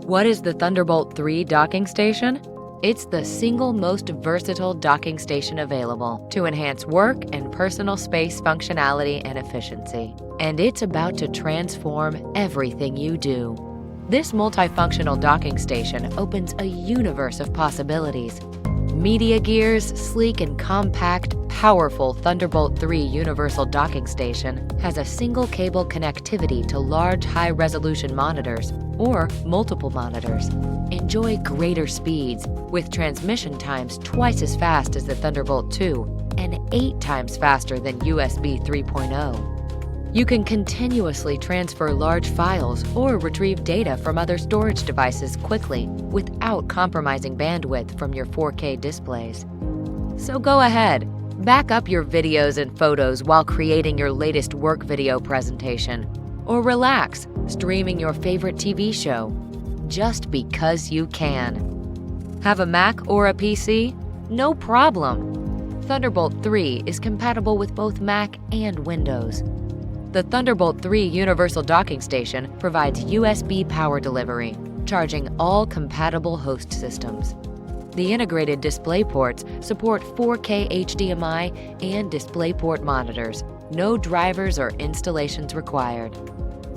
What is the Thunderbolt 3 docking station? It's the single most versatile docking station available to enhance work and personal space functionality and efficiency. And it's about to transform everything you do. This multifunctional docking station opens a universe of possibilities. MediaGear's sleek and compact, powerful Thunderbolt 3 universal docking station has a single cable connectivity to large high-resolution monitors or multiple monitors. Enjoy greater speeds with transmission times twice as fast as the Thunderbolt 2 and 8 times faster than USB 3.0. You can continuously transfer large files or retrieve data from other storage devices quickly without compromising bandwidth from your 4K displays. So go ahead, back up your videos and photos while creating your latest work video presentation. Or relax, streaming your favorite TV show, just because you can. Have a Mac or a PC? No problem. Thunderbolt 3 is compatible with both Mac and Windows. The Thunderbolt 3 Universal Docking Station provides USB power delivery, charging all compatible host systems. The integrated DisplayPorts support 4K HDMI and DisplayPort monitors. No drivers or installations required.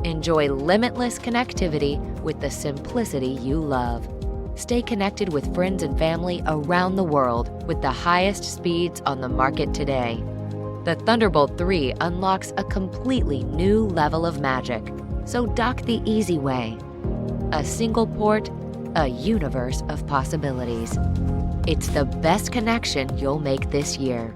Enjoy limitless connectivity with the simplicity you love. Stay connected with friends and family around the world with the highest speeds on the market today. The Thunderbolt 3 unlocks a completely new level of magic. So dock the easy way. A single port, a universe of possibilities. It's the best connection you'll make this year.